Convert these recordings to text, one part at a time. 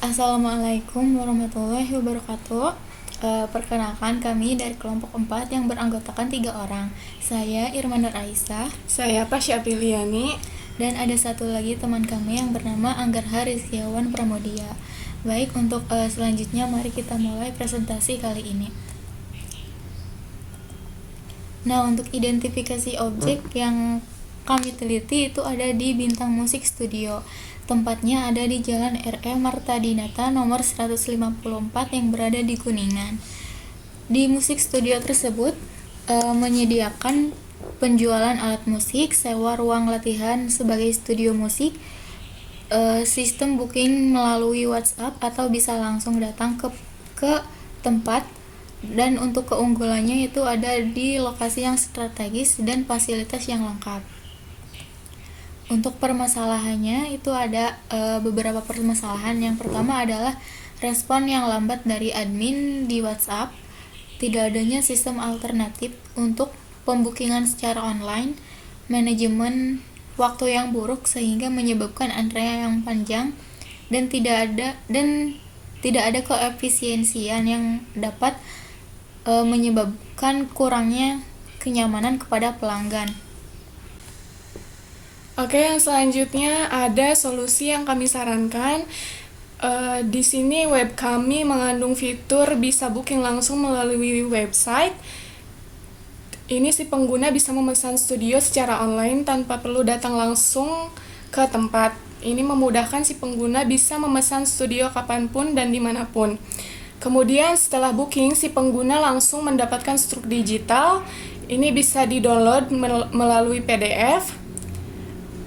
Assalamualaikum warahmatullahi wabarakatuh. Perkenalkan, kami dari kelompok 4 yang beranggotakan 3 orang. Saya Irmanda Raisa. Saya Pasha Piliani. Dan ada satu lagi teman kami yang bernama Anggarha Rizkiawan Pramodia. Baik, untuk selanjutnya mari kita mulai presentasi kali ini. Nah, untuk identifikasi objek yang kami teliti itu ada di Bintang Musik Studio. Tempatnya ada di Jalan R.E. Marta Dinata nomor 154 yang berada di Kuningan. Di musik studio tersebut menyediakan penjualan alat musik, sewa ruang latihan sebagai studio musik, sistem booking melalui WhatsApp atau bisa langsung datang ke tempat. Dan untuk keunggulannya itu ada di lokasi yang strategis dan fasilitas yang lengkap. Untuk permasalahannya itu ada beberapa permasalahan. Yang pertama adalah respon yang lambat dari admin di WhatsApp, tidak adanya sistem alternatif untuk pembukingan secara online, manajemen waktu yang buruk sehingga menyebabkan antrean yang panjang, dan tidak ada koefisiensian yang dapat menyebabkan kurangnya kenyamanan kepada pelanggan. Oke, yang selanjutnya ada solusi yang kami sarankan. Di sini web kami mengandung fitur bisa booking langsung melalui website. Ini si pengguna bisa memesan studio secara online tanpa perlu datang langsung ke tempat. Ini memudahkan si pengguna bisa memesan studio kapanpun dan dimanapun. Kemudian setelah booking, si pengguna langsung mendapatkan struk digital. Ini bisa di-download melalui PDF.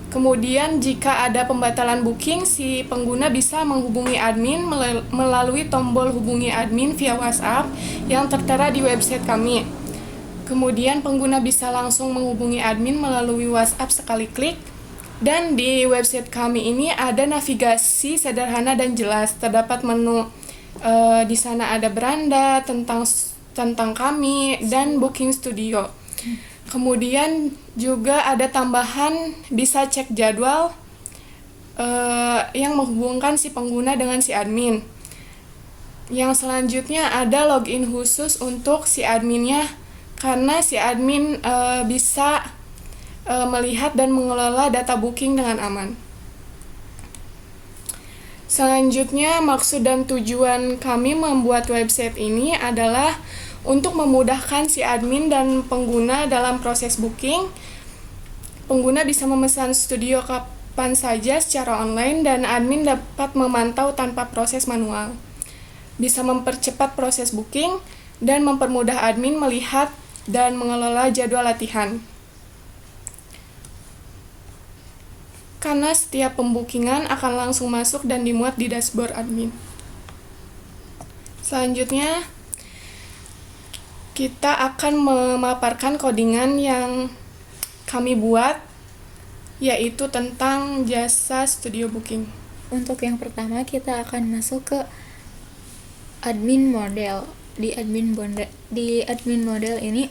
Kemudian jika ada pembatalan booking, si pengguna bisa menghubungi admin melalui tombol hubungi admin via WhatsApp yang tertera di website kami. Kemudian pengguna bisa langsung menghubungi admin melalui WhatsApp sekali klik. Dan di website kami ini ada navigasi sederhana dan jelas. Terdapat menu, di sana ada beranda tentang kami dan booking studio. Kemudian juga ada tambahan bisa cek jadwal yang menghubungkan si pengguna dengan si admin. Yang selanjutnya ada login khusus untuk si adminnya, karena si admin bisa melihat dan mengelola data booking dengan aman. Selanjutnya, maksud dan tujuan kami membuat website ini adalah untuk memudahkan si admin dan pengguna dalam proses booking. Pengguna bisa memesan studio kapan saja secara online dan admin dapat memantau tanpa proses manual. Bisa mempercepat proses booking dan mempermudah admin melihat dan mengelola jadwal latihan. Karena setiap pembookingan akan langsung masuk dan dimuat di dashboard admin. Selanjutnya, kita akan memaparkan codingan yang kami buat, yaitu tentang jasa studio booking. Untuk yang pertama, kita akan masuk ke admin model. Di admin model ini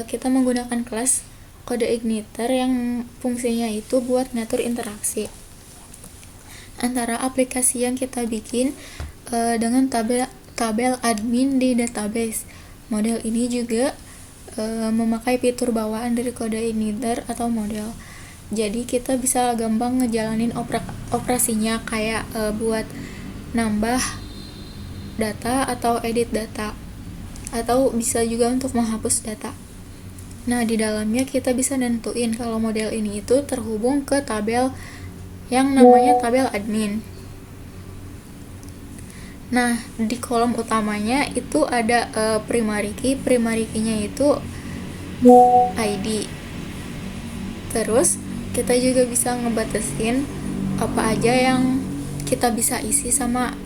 kita menggunakan kelas kode igniter yang fungsinya itu buat ngatur interaksi antara aplikasi yang kita bikin dengan tabel admin di database. Model ini juga memakai fitur bawaan dari kode igniter atau model. Jadi kita bisa gampang ngejalanin operasinya, kayak buat nambah data atau edit data, atau bisa juga untuk menghapus data. Nah, di dalamnya kita bisa nentuin kalau model ini itu terhubung ke tabel yang namanya tabel admin. Nah, di kolom utamanya itu ada primary key. Primary key-nya itu ID. Terus kita juga bisa ngebatasin apa aja yang kita bisa isi sama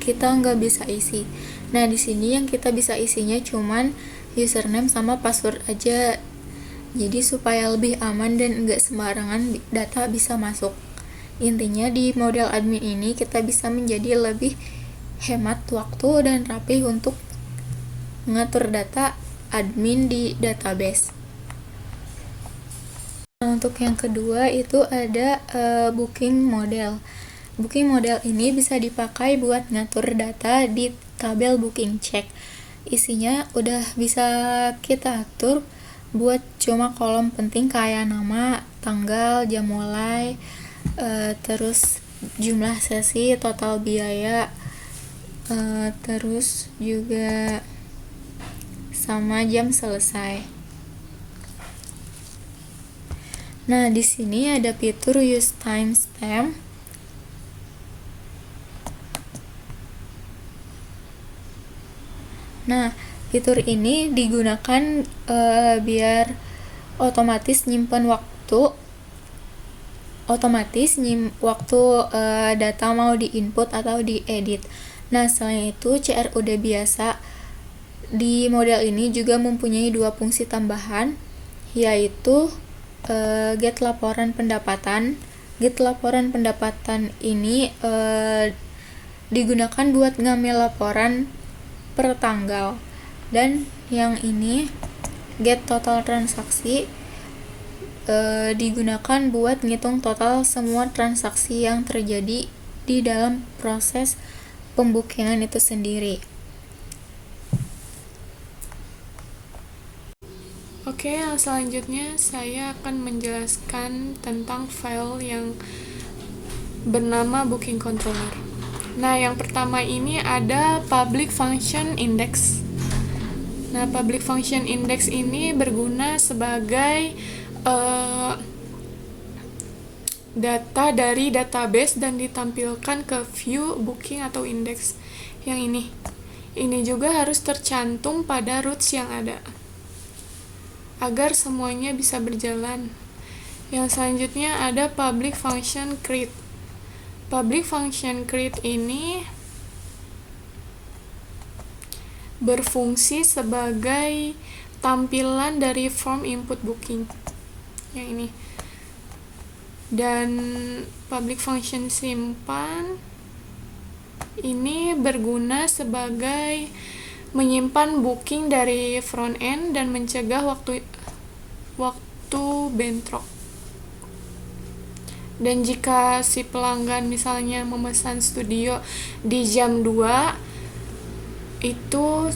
kita nggak bisa isi. Nah, di sini yang kita bisa isinya cuman username sama password aja. Jadi supaya lebih aman dan nggak sembarangan data bisa masuk. Intinya di model admin ini kita bisa menjadi lebih hemat waktu dan rapi untuk mengatur data admin di database. Nah, untuk yang kedua itu ada booking model. Booking model ini bisa dipakai buat ngatur data di tabel booking check. Isinya udah bisa kita atur buat cuma kolom penting kayak nama, tanggal, jam mulai, terus jumlah sesi, total biaya, terus juga sama jam selesai. Nah, di sini ada fitur use timestamp. Nah, fitur ini digunakan biar otomatis nyimpen waktu data mau diinput atau diedit. Nah, selain itu CRUD biasa di model ini juga mempunyai 2 fungsi tambahan, yaitu get laporan pendapatan. Get laporan pendapatan ini digunakan buat ngambil laporan per tanggal, dan yang ini get total transaksi digunakan buat ngitung total semua transaksi yang terjadi di dalam proses pembukingan itu sendiri. Oke, yang selanjutnya saya akan menjelaskan tentang file yang bernama Booking Controller. Nah, yang pertama ini ada Public Function Index. Nah, Public Function Index ini berguna sebagai data dari database dan ditampilkan ke view booking atau index yang ini. Ini juga harus tercantum pada routes yang ada, agar semuanya bisa berjalan. Yang selanjutnya ada Public Function Create. Public Function Create ini berfungsi sebagai tampilan dari form input booking yang ini. Dan Public Function Simpan ini berguna sebagai menyimpan booking dari front end dan mencegah waktu bentrok. Dan jika si pelanggan misalnya memesan studio di jam 2, itu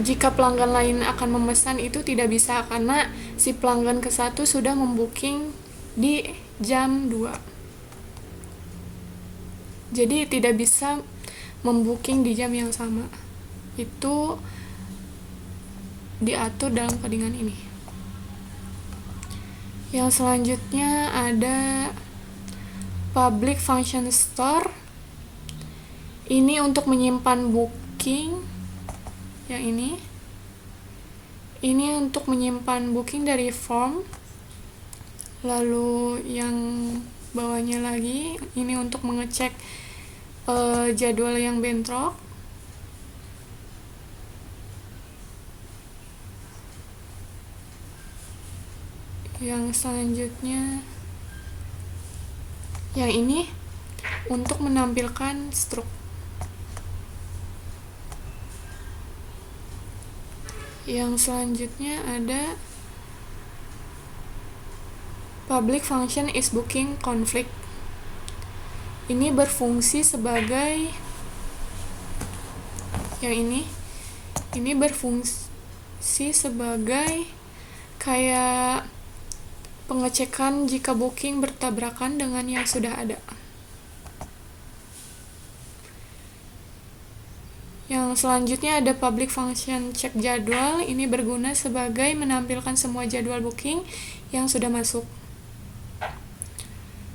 jika pelanggan lain akan memesan itu tidak bisa, karena si pelanggan ke-1 sudah membooking di jam 2. Jadi tidak bisa membooking di jam yang sama. Itu diatur dalam codingan ini. Yang selanjutnya ada Public Function Store. Ini untuk menyimpan booking yang ini. Ini untuk menyimpan booking dari form. Lalu yang bawahnya lagi ini untuk mengecek jadwal yang bentrok. Yang selanjutnya yang ini untuk menampilkan struk. Yang selanjutnya ada Public Function is Booking Conflict. Ini berfungsi sebagai yang ini berfungsi sebagai kayak pengecekan jika booking bertabrakan dengan yang sudah ada. Yang selanjutnya ada Public Function Check Jadwal. Ini berguna sebagai menampilkan semua jadwal booking yang sudah masuk.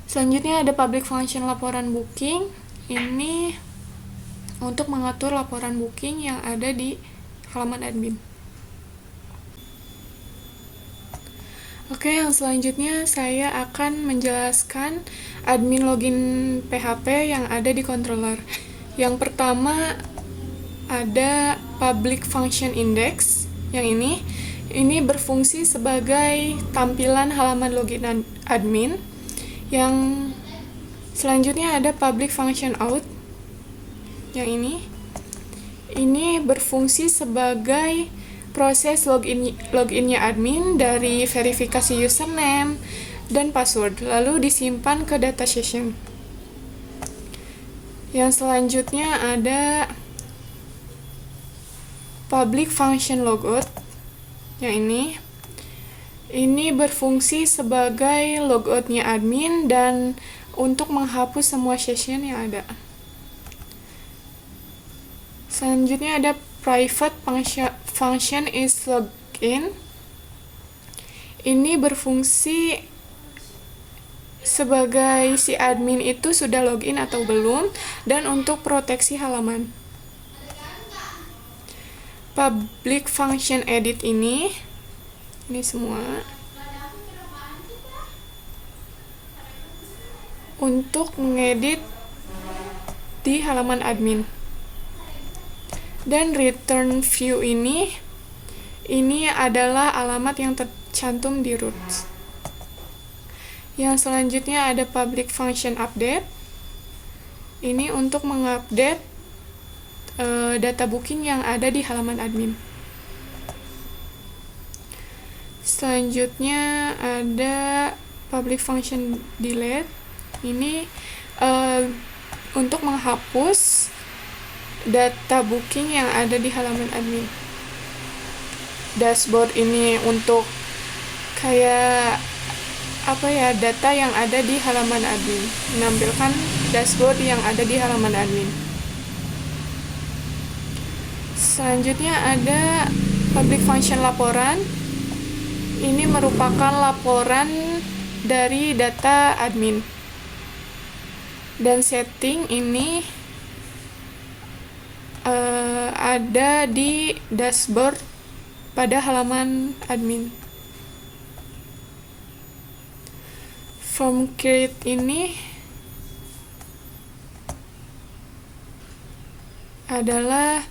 Selanjutnya ada Public Function Laporan Booking. Ini untuk mengatur laporan booking yang ada di halaman admin. Oke, yang selanjutnya saya akan menjelaskan admin login PHP yang ada di controller. Yang pertama ada Public Function Index yang ini. Ini berfungsi sebagai tampilan halaman login admin. Yang selanjutnya ada Public Function Out yang ini. Ini berfungsi sebagai proses loginnya admin dari verifikasi username dan password, lalu disimpan ke data session. Yang selanjutnya ada public function logout. Yang ini berfungsi sebagai logoutnya admin dan untuk menghapus semua session yang ada. Selanjutnya ada private function is login. Ini berfungsi sebagai si admin itu sudah login atau belum dan untuk proteksi halaman. Public function edit ini semua untuk mengedit di halaman admin. Dan return view ini adalah alamat yang tercantum di root. Yang selanjutnya ada public function update. Ini untuk mengupdate data booking yang ada di halaman admin. Selanjutnya ada public function delete. Ini untuk menghapus data booking yang ada di halaman admin. Dashboard ini untuk kayak data yang ada di halaman admin, menampilkan dashboard yang ada di halaman admin. Selanjutnya ada public function laporan. Ini merupakan laporan dari data admin. Dan setting ini ada di dashboard pada halaman admin. Form create ini adalah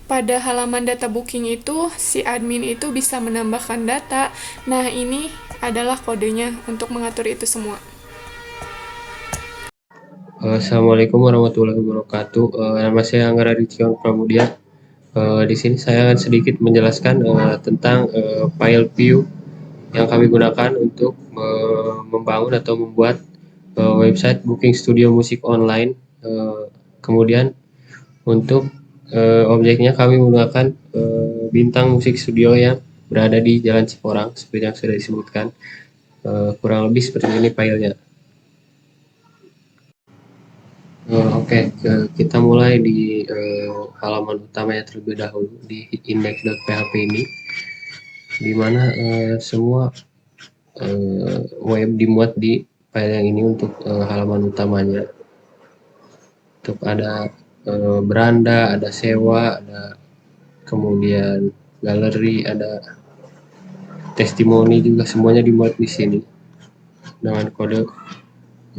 pada halaman data booking itu si admin itu bisa menambahkan data. Nah, ini adalah kodenya untuk mengatur itu semua. Assalamualaikum warahmatullahi wabarakatuh. Nama saya Anggara Ricion Pramudia. Di sini saya akan sedikit menjelaskan tentang file view yang kami gunakan untuk membangun atau membuat website Booking Studio Musik online. Kemudian untuk objeknya kami menggunakan Bintang Musik Studio yang berada di Jalan Ciporang seperti yang sudah disebutkan. Kurang lebih seperti ini filenya. Oke, kita mulai di halaman utamanya terlebih dahulu di index.php ini, di mana semua web dimuat di file yang ini untuk halaman utamanya. Untuk ada beranda, ada sewa, ada kemudian galeri, ada testimoni juga, semuanya dimuat di sini dengan kode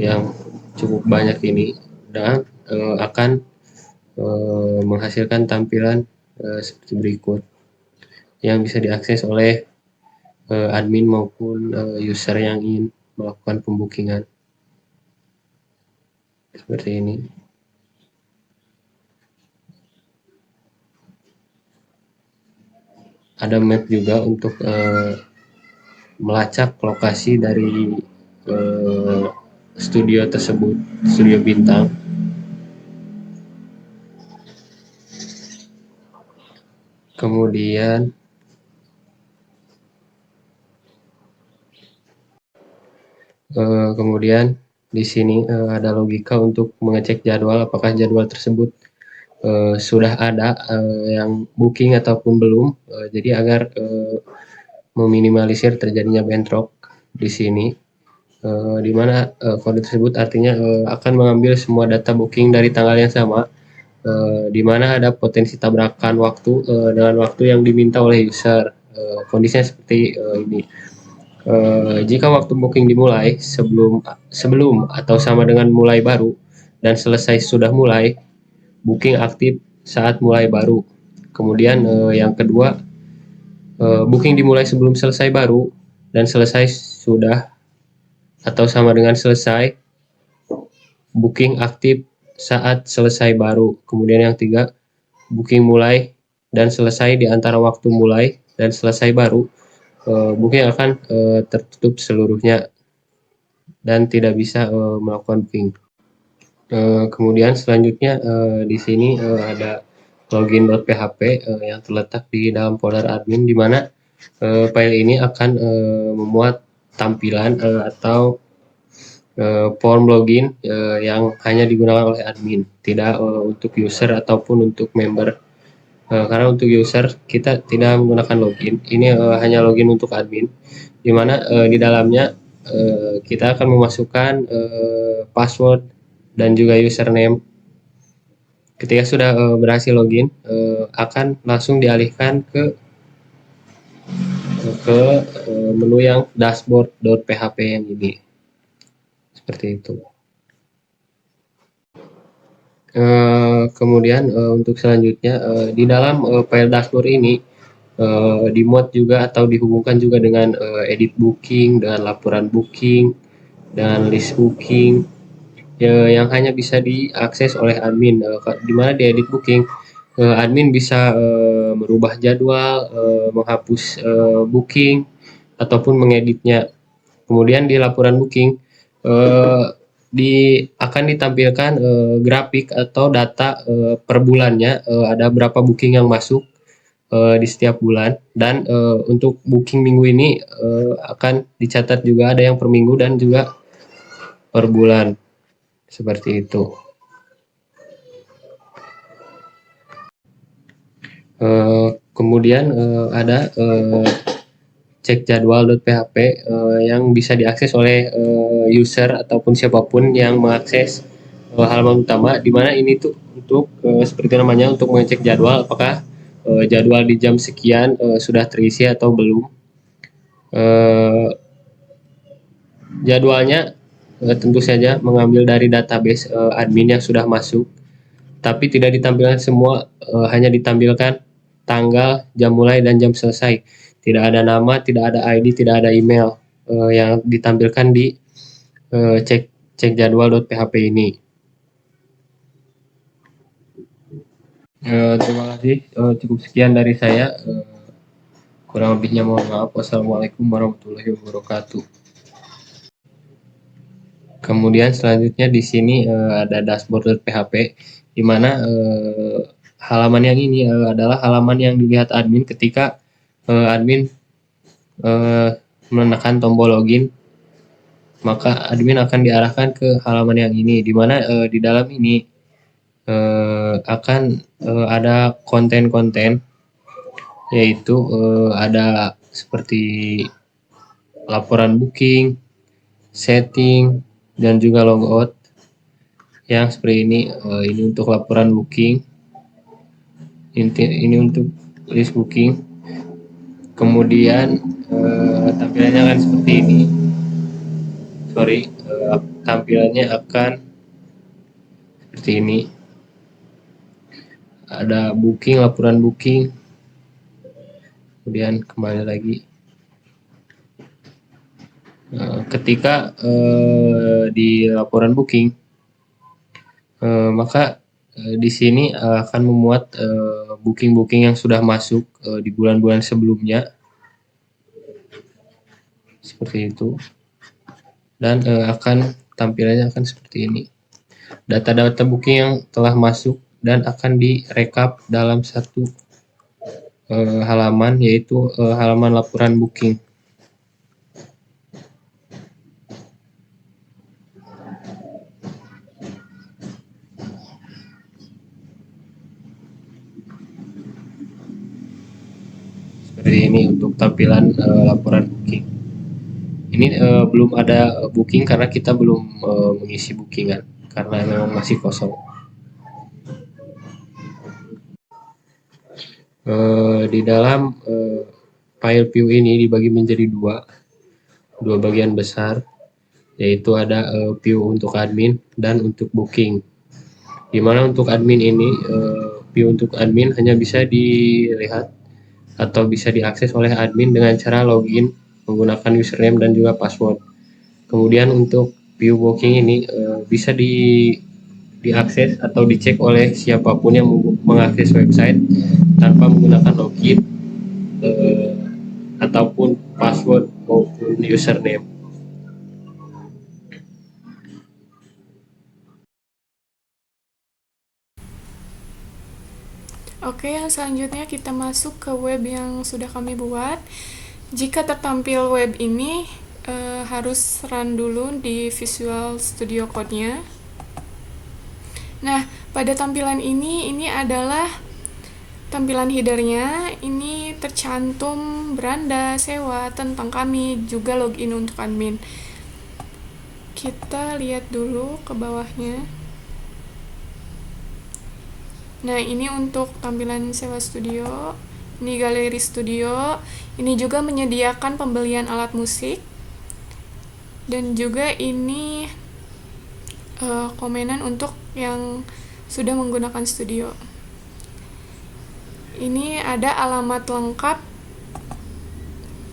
yang cukup banyak ini, dan akan menghasilkan tampilan seperti berikut yang bisa diakses oleh admin maupun user yang ingin melakukan pembookingan seperti ini. Ada map juga untuk melacak lokasi dari studio tersebut, studio Bintang. Kemudian di sini ada logika untuk mengecek jadwal, apakah jadwal tersebut sudah ada yang booking ataupun belum. Jadi agar meminimalisir terjadinya bentrok di sini, di mana kode tersebut artinya akan mengambil semua data booking dari tanggal yang sama, di mana ada potensi tabrakan waktu dengan waktu yang diminta oleh user. Kondisinya seperti ini. Jika waktu booking dimulai sebelum atau sama dengan mulai baru dan selesai sudah mulai, booking aktif saat mulai baru. Kemudian yang kedua, booking dimulai sebelum selesai baru dan selesai sudah atau sama dengan selesai, booking aktif saat selesai baru. Kemudian yang tiga, booking mulai dan selesai di antara waktu mulai dan selesai baru, booking akan tertutup seluruhnya dan tidak bisa melakukan booking. Kemudian selanjutnya di sini ada login.php yang terletak di dalam folder admin, di mana file ini akan memuat tampilan atau form login yang hanya digunakan oleh admin, tidak untuk user ataupun untuk member. Karena untuk user kita tidak menggunakan login, ini hanya login untuk admin, di mana di dalamnya kita akan memasukkan password dan juga username. Ketika sudah berhasil login, akan langsung dialihkan ke menu yang dashboard.php yang ini, seperti itu. Kemudian untuk selanjutnya di dalam file dashboard ini dimod juga atau dihubungkan juga dengan edit booking, dengan laporan booking, dengan list booking yang hanya bisa diakses oleh admin. Di mana di edit booking admin bisa merubah jadwal, menghapus booking ataupun mengeditnya. Kemudian di laporan booking akan ditampilkan grafik atau data per bulannya, ada berapa booking yang masuk di setiap bulan, dan untuk booking minggu ini akan dicatat juga ada yang per minggu dan juga per bulan, seperti itu. Kemudian ada cek jadwal.php yang bisa diakses oleh user ataupun siapapun yang mengakses halaman utama, di mana ini tuh untuk seperti namanya, untuk mengecek jadwal apakah jadwal di jam sekian sudah terisi atau belum. Jadwalnya tentu saja mengambil dari database admin yang sudah masuk, tapi tidak ditampilkan semua, hanya ditampilkan tanggal, jam mulai, dan jam selesai. Tidak ada nama, tidak ada ID, tidak ada email yang ditampilkan di cek jadwal.php ini. Terima kasih, cukup sekian dari saya. Kurang lebihnya mohon maaf. Wassalamualaikum warahmatullahi wabarakatuh. Kemudian selanjutnya di sini ada dashboard.php, di mana halaman yang ini adalah halaman yang dilihat admin ketika admin menekan tombol login, maka admin akan diarahkan ke halaman yang ini, di mana di dalam ini akan ada konten-konten, yaitu ada seperti laporan booking, setting, dan juga logout yang seperti ini. Ini untuk laporan booking, ini untuk list booking. Kemudian tampilannya akan seperti ini. Tampilannya akan seperti ini. Ada booking, laporan booking. Kemudian kembali lagi. Ketika di laporan booking, maka di sini akan memuat booking-booking yang sudah masuk di bulan-bulan sebelumnya, seperti itu. Dan tampilannya akan seperti ini. Data-data booking yang telah masuk dan akan direkap dalam satu halaman, yaitu halaman laporan booking. Seperti ini untuk tampilan laporan booking. Ini belum ada booking karena kita belum mengisi bookingan, karena memang masih kosong. Di dalam file view ini dibagi menjadi dua bagian besar, yaitu ada view untuk admin dan untuk booking. Dimana untuk admin ini, view untuk admin hanya bisa dilihat atau bisa diakses oleh admin dengan cara login menggunakan username dan juga password. Kemudian untuk view booking ini bisa diakses atau dicek oleh siapapun yang mengakses website tanpa menggunakan login ataupun password maupun username. Oke, yang selanjutnya kita masuk ke web yang sudah kami buat. Jika tertampil web ini, harus run dulu di Visual Studio Code-nya. Nah, pada tampilan ini adalah tampilan header-nya. Ini tercantum beranda, sewa, tentang kami, juga login untuk admin. Kita lihat dulu ke bawahnya. Nah, ini untuk tampilan sewa studio. Ini galeri studio. Ini juga menyediakan pembelian alat musik. Dan juga ini komenan untuk yang sudah menggunakan studio. Ini ada alamat lengkap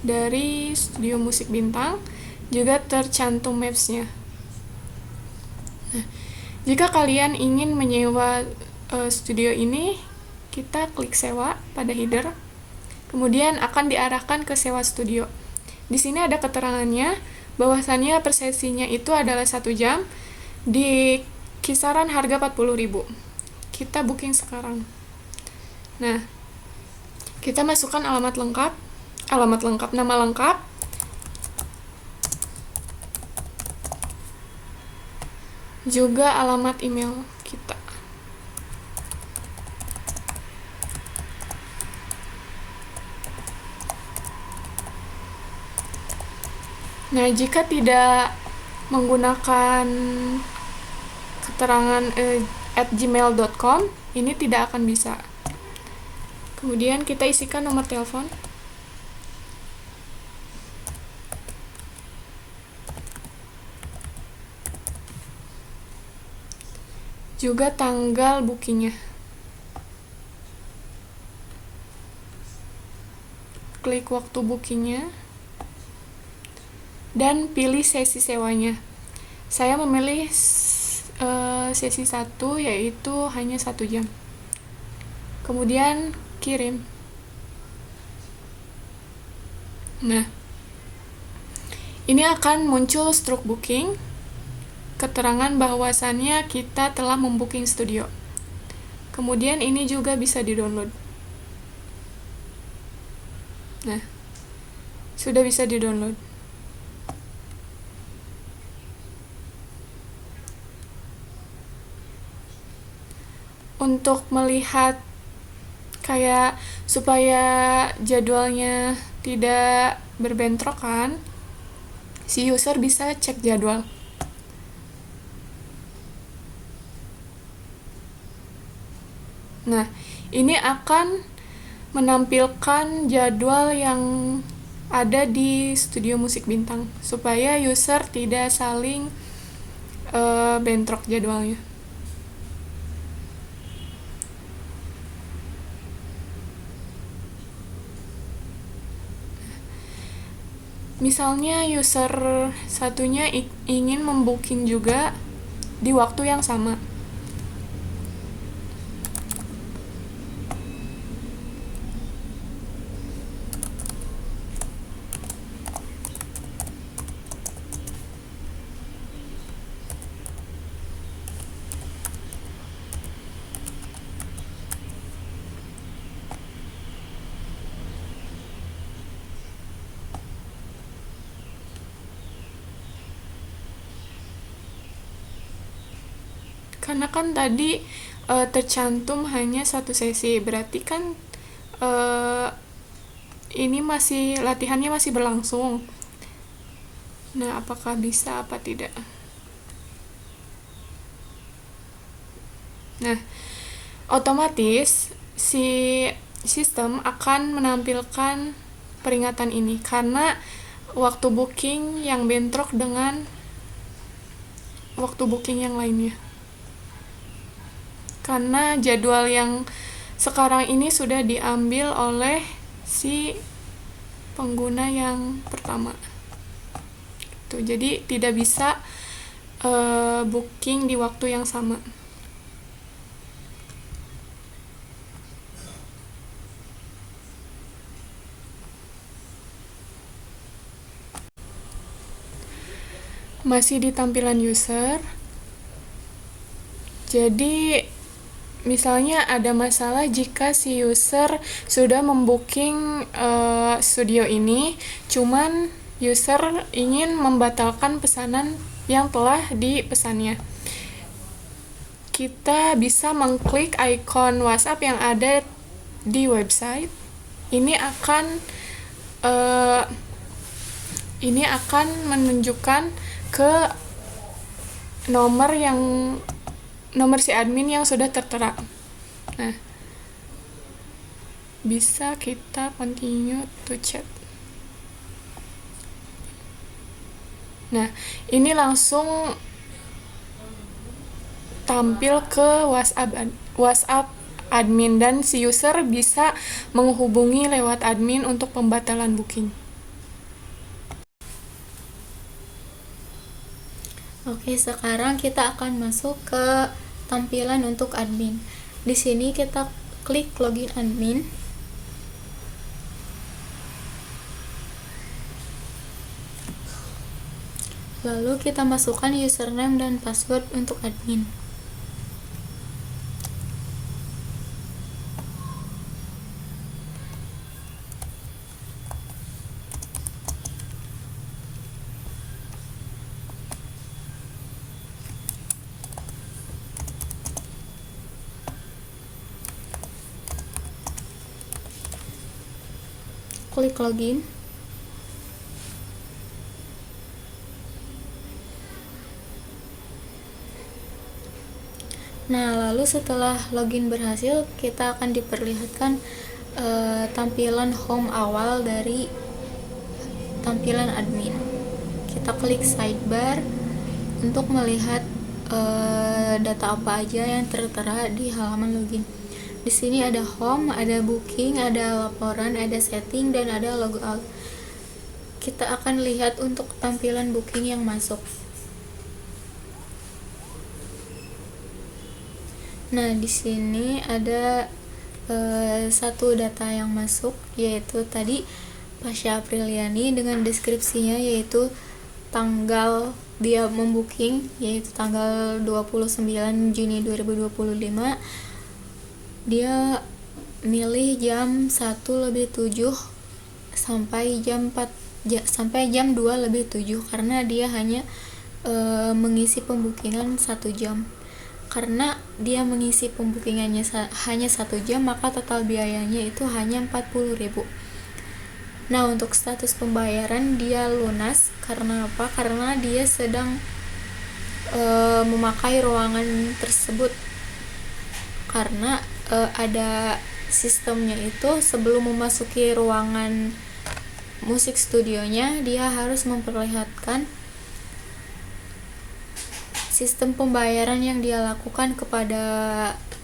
dari Studio Musik Bintang, juga tercantum maps-nya. Nah, jika kalian ingin menyewa studio ini, kita klik sewa pada header, kemudian akan diarahkan ke sewa studio. Di sini ada keterangannya bahwasannya per sesinya itu adalah 1 jam di kisaran harga 40.000. Kita booking sekarang. Nah, kita masukkan nama lengkap, juga alamat email kita. Nah, jika tidak menggunakan keterangan @gmail.com, ini tidak akan bisa. Kemudian kita isikan nomor telepon. Juga tanggal bookingnya. Klik waktu bookingnya. Dan pilih sesi sewanya. Saya memilih sesi 1, yaitu hanya 1 jam. Kemudian kirim. Nah, ini akan muncul struk booking, keterangan bahwasannya kita telah membooking studio. Kemudian ini juga bisa di-download. Nah, sudah bisa di-download. Untuk melihat kayak supaya jadwalnya tidak berbentrokan, si user bisa cek jadwal. Nah, ini akan menampilkan jadwal yang ada di Studio Musik Bintang supaya user tidak saling bentrok jadwalnya. Misalnya user satunya ingin membooking juga di waktu yang sama. Karena kan tadi tercantum hanya 1 sesi, berarti kan ini latihannya masih berlangsung. Nah, apakah bisa apa tidak? Nah, otomatis si sistem akan menampilkan peringatan ini karena waktu booking yang bentrok dengan waktu booking yang lainnya. Karena jadwal yang sekarang ini sudah diambil oleh si pengguna yang pertama. Jadi tidak bisa booking di waktu yang sama. Masih di tampilan user. Jadi Misalnya ada masalah jika si user sudah membooking studio ini, cuman user ingin membatalkan pesanan yang telah dipesannya. Kita bisa mengklik icon WhatsApp yang ada di website. Ini akan menunjukkan ke nomor si admin yang sudah tertera. Nah, bisa kita continue to chat. Nah, ini langsung tampil ke WhatsApp admin dan si user bisa menghubungi lewat admin untuk pembatalan booking. Oke, sekarang kita akan masuk ke tampilan untuk admin. Di sini kita klik login admin. Lalu kita masukkan username dan password untuk admin. Klik login. Nah, lalu setelah login berhasil, kita akan diperlihatkan tampilan home awal dari tampilan admin. Kita klik sidebar untuk melihat data apa aja yang tertera di halaman login. Di sini ada home, ada booking, ada laporan, ada setting, dan ada logout. Kita akan lihat untuk tampilan booking yang masuk. Nah, di sini ada satu data yang masuk, yaitu tadi Pasha Apriliani dengan deskripsinya yaitu tanggal dia membooking yaitu tanggal 29 Juni 2025. Dia milih jam 1:07 sampai jam 2:07 karena dia hanya mengisi pembookingan 1 jam. Karena dia mengisi pembookingannya hanya 1 jam, maka total biayanya itu hanya 40.000. Nah, untuk status pembayaran dia lunas. Karena apa? Karena dia sedang memakai ruangan tersebut. Karena ada sistemnya itu sebelum memasuki ruangan musik studionya, dia harus memperlihatkan sistem pembayaran yang dia lakukan kepada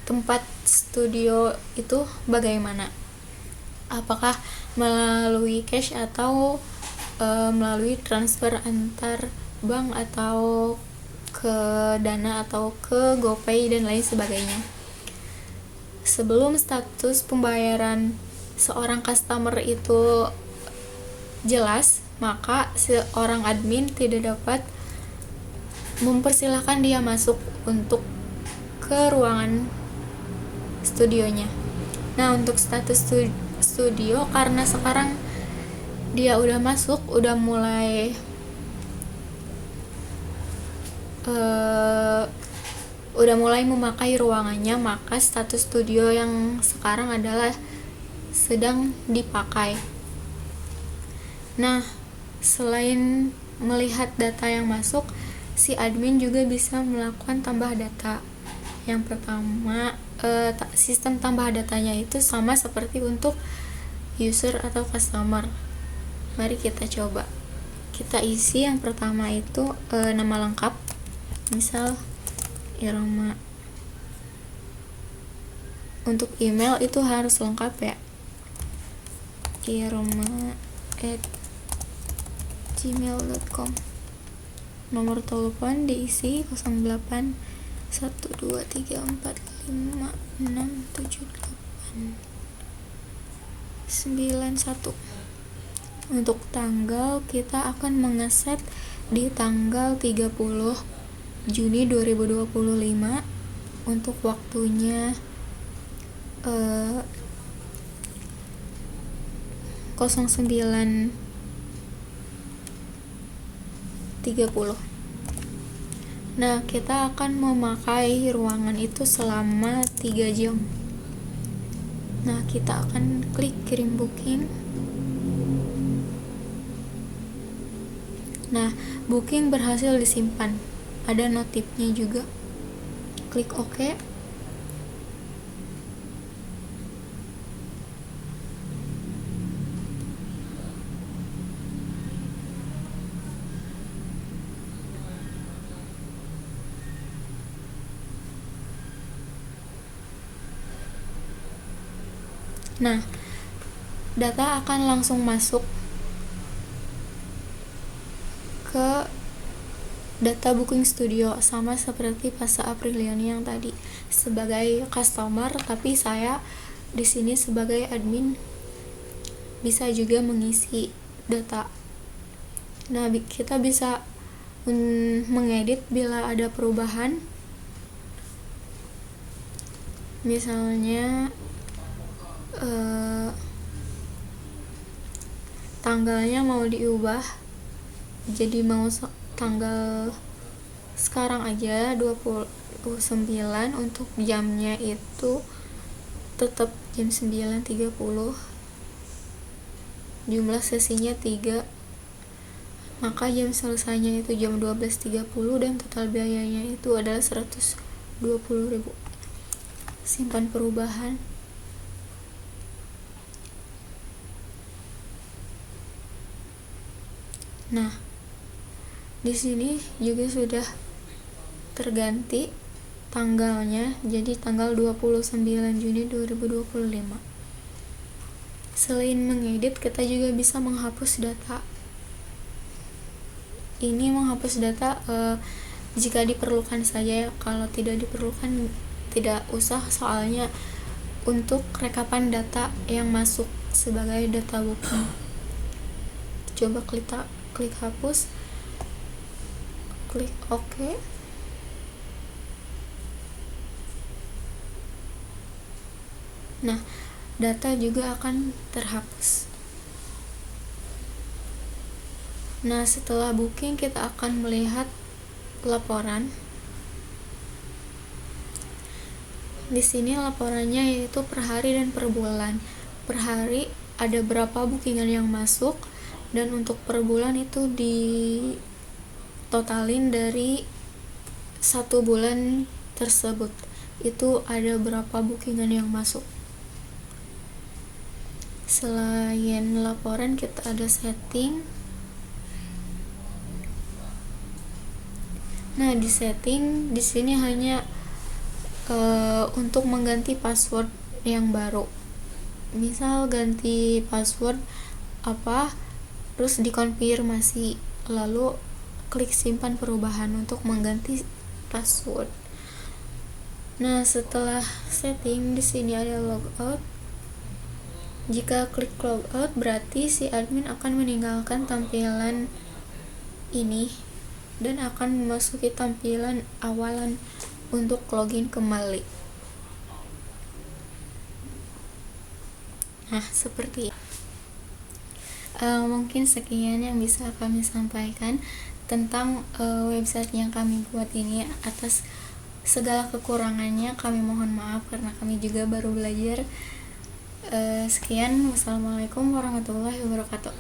tempat studio itu bagaimana. Apakah melalui cash atau melalui transfer antar bank atau ke Dana atau ke GoPay dan lain sebagainya. Sebelum status pembayaran seorang customer itu jelas, maka seorang admin tidak dapat mempersilahkan dia masuk untuk ke ruangan studionya. Nah, untuk status studio, karena sekarang dia udah masuk, udah mulai memakai ruangannya, maka status studio yang sekarang adalah sedang dipakai. Nah, selain melihat data yang masuk, si admin juga bisa melakukan tambah data. Yang pertama, sistem tambah datanya itu sama seperti untuk user atau customer. Mari kita coba. Kita isi yang pertama itu nama lengkap, misal Irma. Untuk email itu harus lengkap ya, irma@gmail.com. Nomor telepon diisi 081234567891. Untuk tanggal kita akan mengeset di tanggal 30 Juni 2025. untuk waktunya 09.30. Nah, kita akan memakai ruangan itu selama 3 jam. Nah, kita akan klik kirim booking. Nah, booking berhasil disimpan. Ada notifnya juga. Klik OK. Nah, data akan langsung masuk ke data booking studio, sama seperti Fasa Apriliani yang tadi sebagai customer, tapi saya di sini sebagai admin bisa juga mengisi data. Nah, kita bisa mengedit bila ada perubahan, misalnya tanggalnya mau diubah jadi mau tanggal sekarang aja 29, untuk jamnya itu tetap jam 9.30, jumlah sesinya 3, maka jam selesainya itu jam 12.30 dan total biayanya itu adalah 120.000. Simpan perubahan. Nah, di sini juga sudah terganti tanggalnya jadi tanggal 29 Juni 2025. Selain mengedit, kita juga bisa menghapus data. Ini menghapus data jika diperlukan saja, kalau tidak diperlukan tidak usah, soalnya untuk rekapan data yang masuk sebagai data booking. Coba klik hapus, klik OK. Nah, data juga akan terhapus. Nah, setelah booking kita akan melihat laporan. Di sini laporannya yaitu per hari dan per bulan. Per hari ada berapa bookingan yang masuk, dan untuk per bulan itu ditotalin dari 1 bulan tersebut. Itu ada berapa bookingan yang masuk. Selain laporan, kita ada setting. Nah, di setting di sini hanya untuk mengganti password yang baru. Misal ganti password apa, terus dikonfirmasi, lalu klik simpan perubahan untuk mengganti password. Nah, setelah setting di sini ada logout. Jika klik logout berarti si admin akan meninggalkan tampilan ini dan akan memasuki tampilan awalan untuk login kembali. Nah, seperti mungkin sekian yang bisa kami sampaikan tentang website yang kami buat ini. Atas segala kekurangannya kami mohon maaf karena kami juga baru belajar. Sekian, wassalamualaikum warahmatullahi wabarakatuh.